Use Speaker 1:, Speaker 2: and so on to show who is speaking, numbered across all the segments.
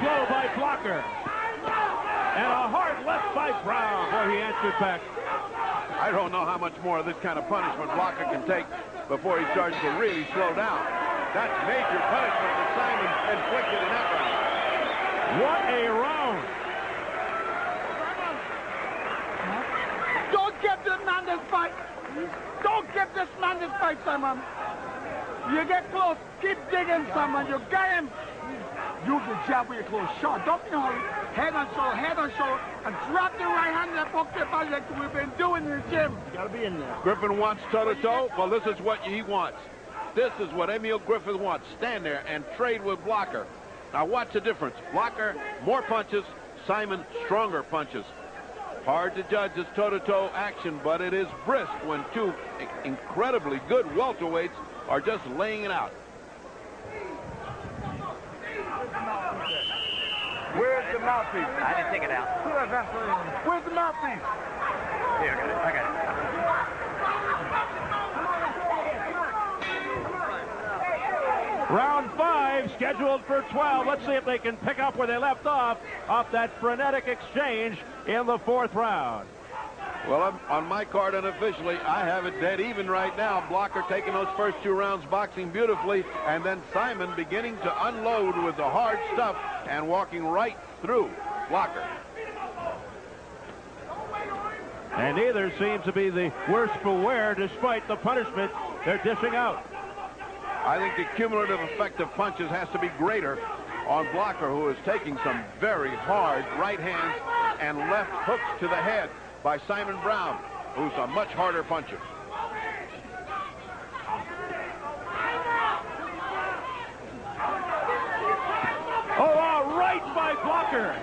Speaker 1: blow by Blocker. And a hard left by Brown. Boy, he answered back.
Speaker 2: I don't know how much more of this kind of punishment Blocker can take before he starts to really slow down. That's major punishment that Simon inflicted in that round.
Speaker 1: What a round.
Speaker 3: Don't give this man this fight. Don't give this man this fight, Simon. You get close. Keep digging, Simon. You got him. You can jab with your close shot. Don't be in a hurry. Head on shoulder, and drop the right hand and poke the body like we've been doing in the gym. You gotta be in there.
Speaker 2: Griffin wants toe-to-toe. Well, this is what he wants. This is what Emil Griffin wants. Stand there and trade with Blocker. Now watch the difference. Blocker, more punches. Simon, stronger punches. Hard to judge this toe-to-toe action, but it is brisk when two incredibly good welterweights are just laying it out.
Speaker 3: Where's the mouthpiece?
Speaker 4: I didn't take it out.
Speaker 3: Where's the mouthpiece?
Speaker 4: Here, I got it.
Speaker 1: Round 5 scheduled for 12. Let's see if they can pick up where they left off that frenetic exchange in the 4th round.
Speaker 2: Well, on my card unofficially, I have it dead even right now. Blocker taking those first 2 rounds, boxing beautifully, and then Simon beginning to unload with the hard stuff and walking right through Blocker.
Speaker 1: And neither seems to be the worse for wear despite the punishment they're dishing out.
Speaker 2: I think the cumulative effect of punches has to be greater on Blocker, who is taking some very hard right hands and left hooks to the head by Simon Brown, who's a much harder puncher.
Speaker 1: Oh, a right by Blocker.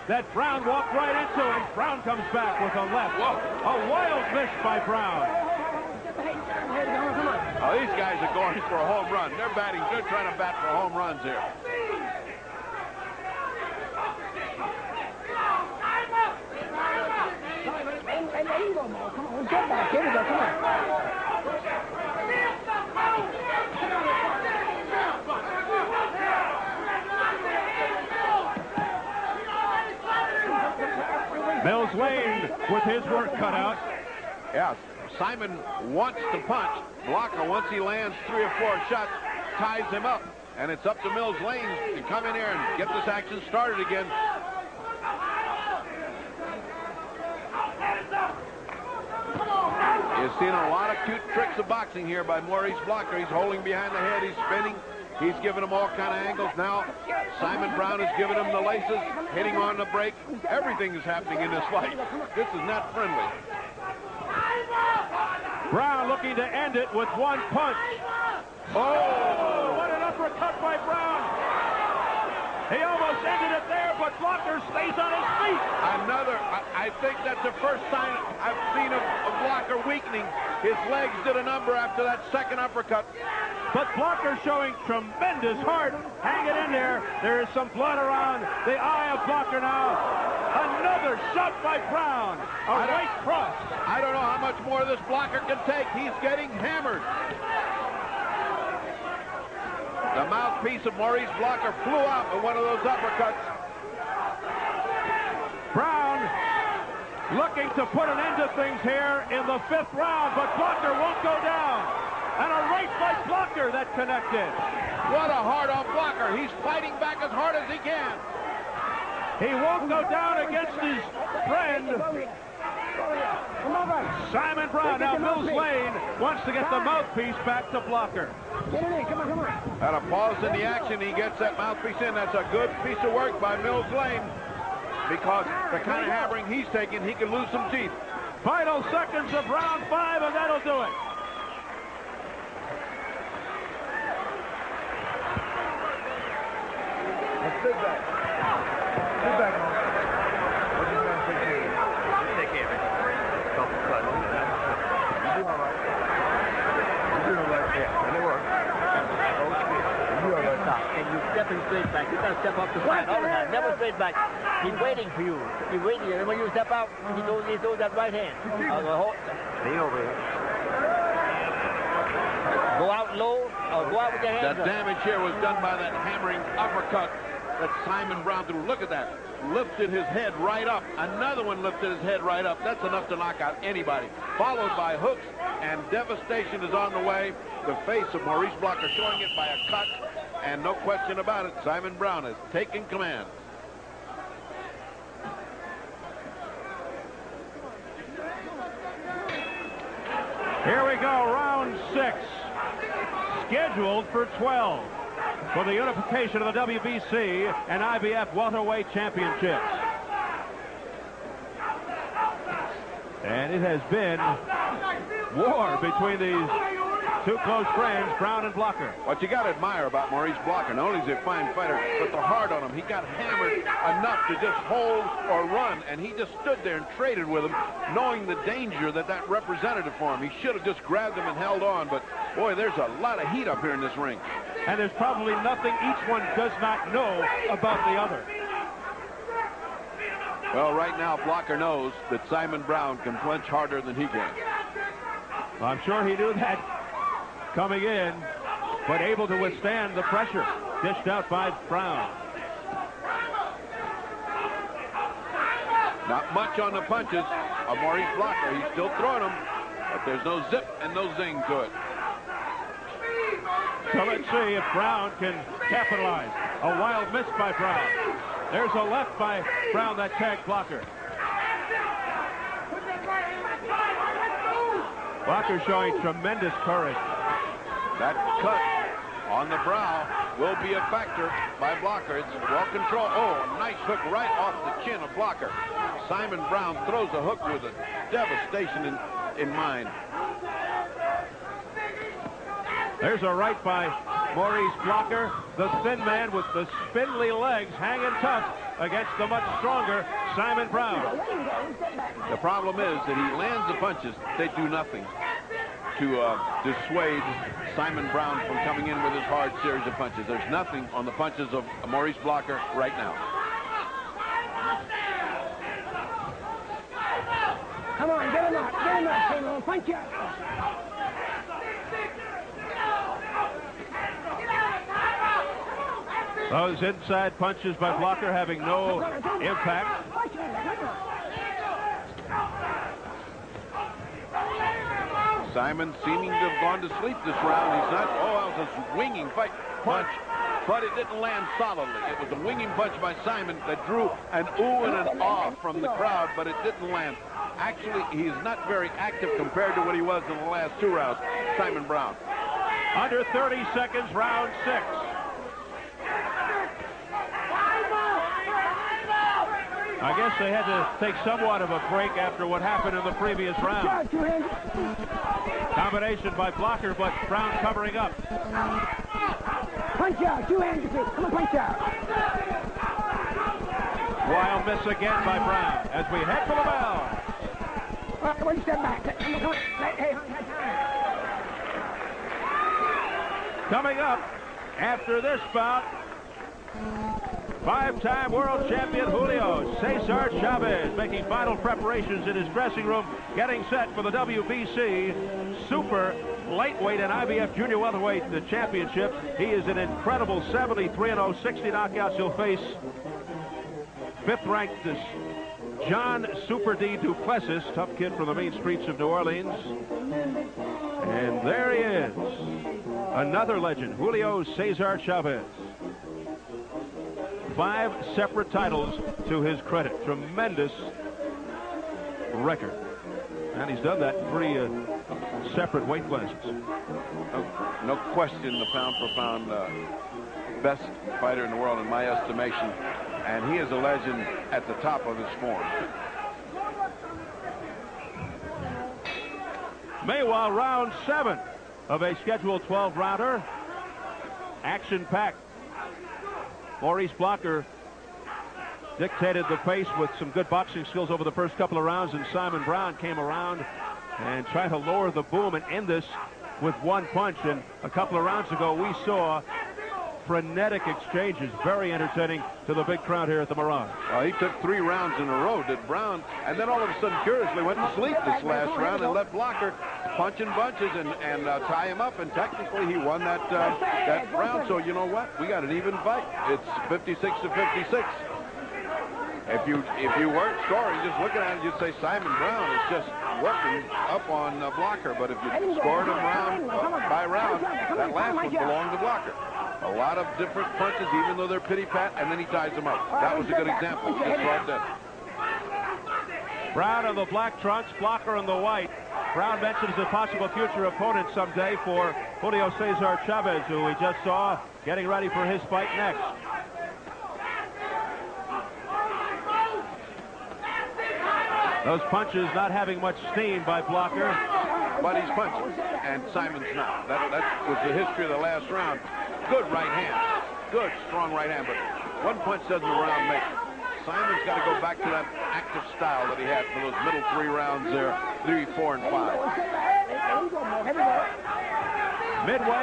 Speaker 1: That Brown walked right into, and Brown comes back with a left.
Speaker 2: Whoa.
Speaker 1: A wild miss by Brown.
Speaker 2: Oh, these guys are going for a home run. They're trying to bat for home runs here.
Speaker 3: Come on, get back. Here we go, come on.
Speaker 1: Mills Lane with his work cut out.
Speaker 2: Yeah, Simon wants to punch. Blocker, once he lands 3 or 4 shots, ties him up. And it's up to Mills Lane to come in here and get this action started again. You're seeing a lot of cute tricks of boxing here by Maurice Blocker. He's holding behind the head. He's spinning. He's giving him all kind of angles. Now, Simon Brown is giving him the laces, hitting on the break. Everything is happening in this fight. This is not friendly.
Speaker 1: Brown looking to end it with 1 punch. Oh, what an uppercut by Brown. He almost ended it there, but Blocker stays on his feet.
Speaker 2: I think that's the first sign I've seen of Blocker weakening. His legs did a number after that second uppercut.
Speaker 1: But Blocker showing tremendous heart. Hang it in there. There is some blood around the eye of Blocker now. Another shot by Brown. A right cross.
Speaker 2: I don't know how much more this Blocker can take. He's getting hammered. The mouthpiece of Maurice Blocker flew out with one of those uppercuts.
Speaker 1: Brown looking to put an end to things here in the 5th round, but Blocker won't go down. And a right by Blocker that connected.
Speaker 2: What a hard-on Blocker. He's fighting back as hard as he can.
Speaker 1: He won't go down against his friend, Simon Brown. Now Mills Lane wants to get the mouthpiece back to Blocker.
Speaker 3: Get in there, come on.
Speaker 2: At a pause in the action, he gets that mouthpiece in. That's a good piece of work by Mills Lane, because the kind of hammering he's taking, he can lose some teeth.
Speaker 1: Final seconds of round 5, and that'll do it.
Speaker 3: Let's sit back. Sit back, man. What you gonna take care of?
Speaker 4: Take care of it.
Speaker 3: You doing all right? You doing all right? Yeah, and it works. Okay. You all right?
Speaker 4: Stop. And you stepping straight back. You gotta step up the side all the time. Never straight back. He's waiting for you. He's waiting. And when you step out, he throws that right hand. Lean over here. Go out low, or go out with your hands
Speaker 2: The damage here was done by that hammering uppercut that Simon Brown threw. Look at that. Lifted his head right up. Another one lifted his head right up. That's enough to knock out anybody. Followed by hooks, and devastation is on the way. The face of Maurice Blocker showing it by a cut, and no question about it, Simon Brown has taken command.
Speaker 1: Here we go, round 6, scheduled for 12 for the unification of the WBC and IBF welterweight championships. And it has been war between these two close friends, Brown and Blocker.
Speaker 2: What you got to admire about Maurice Blocker, not only is he a fine fighter, but the heart on him. He got hammered enough to just hold or run, and he just stood there and traded with him, knowing the danger that that represented for him. He should have just grabbed him and held on, but boy, there's a lot of heat up here in this ring.
Speaker 1: And there's probably nothing each one does not know about the other.
Speaker 2: Well, right now, Blocker knows that Simon Brown can clinch harder than he can.
Speaker 1: I'm sure he knew that coming in, but able to withstand the pressure dished out by Brown.
Speaker 2: Not much on the punches of Maurice Blocker. He's still throwing them, but there's no zip and no zing to it.
Speaker 1: So let's see if Brown can capitalize. A wild miss by Brown. There's a left by Brown that tagged Blocker. Blocker showing tremendous courage.
Speaker 2: That cut on the brow will be a factor by Blocker. It's well controlled. Oh, a nice hook right off the chin of Blocker. Simon Brown throws a hook with a devastation in mind.
Speaker 1: There's a right by Maurice Blocker, the thin man with the spindly legs hanging tough against the much stronger Simon Brown.
Speaker 2: The problem is that he lands the punches. They do nothing to dissuade Simon Brown from coming in with his hard series of punches. There's nothing on the punches of Maurice Blocker right now.
Speaker 5: Come on, get him up, King, punch you.
Speaker 1: Those inside punches by Blocker having no impact.
Speaker 2: Simon seeming to have gone to sleep this round. He's not. Oh, that was a swinging fight punch, but it didn't land solidly. It was a winging punch by Simon that drew an ooh and an ah from the crowd, but it didn't land. Actually, he's not very active compared to what he was in the last 2 rounds, Simon Brown.
Speaker 1: Under 30 seconds, round 6. I guess they had to take somewhat of a break after what happened in the previous round. Combination by Blocker, but Brown covering up.
Speaker 5: Punch out, 2 hands, come on, punch out.
Speaker 1: Wild miss again by Brown as we head for the bell.
Speaker 5: All right, 1 step back. Hey,
Speaker 1: Coming up after this bout, 5-time world champion Julio Cesar Chavez making final preparations in his dressing room, getting set for the WBC super lightweight and IBF junior welterweight championships. He is an incredible 73-0, 60 knockouts. He'll face 5th-ranked John Super D Duplessis, tough kid from the main streets of New Orleans. And there he is, another legend, Julio Cesar Chavez. 5 separate titles to his credit. Tremendous record. And he's done that in 3 separate weight classes.
Speaker 2: No question the pound-for-pound best fighter in the world in my estimation. And he is a legend at the top of his form.
Speaker 1: Meanwhile, round 7 of a scheduled 12-rounder. Action-packed. Maurice Blocker dictated the pace with some good boxing skills over the first couple of rounds, and Simon Brown came around and tried to lower the boom and end this with 1 punch. And a couple of rounds ago, we saw frenetic exchanges. Very entertaining to the big crowd here at the Mirage.
Speaker 2: Well, he took 3 rounds in a row, did Brown, and then all of a sudden, curiously, went to sleep this last round and let Blocker punch in bunches and tie him up, and technically he won that round. So you know what? We got an even fight. It's 56 to 56. If you weren't scoring, just looking at it, you'd say Simon Brown is just working up on Blocker. But if you scored him round by round, that last one belonged to Blocker. A lot of different punches, even though they're pity-pat, and then he ties them up. That was a good example. Just right there.
Speaker 1: Brown in the black trunks, Blocker in the white. Brown mentions a possible future opponent someday for Julio Cesar Chavez, who we just saw getting ready for his fight next. Those punches not having much steam by Blocker.
Speaker 2: But he's punching, and Simon's not. That was the history of the last round. Good right hand. Good, strong right hand, but one punch doesn't a round make. Simon's got to go back to that active style that he had for those middle 3 rounds there, 3, 4, and 5.
Speaker 1: Midway.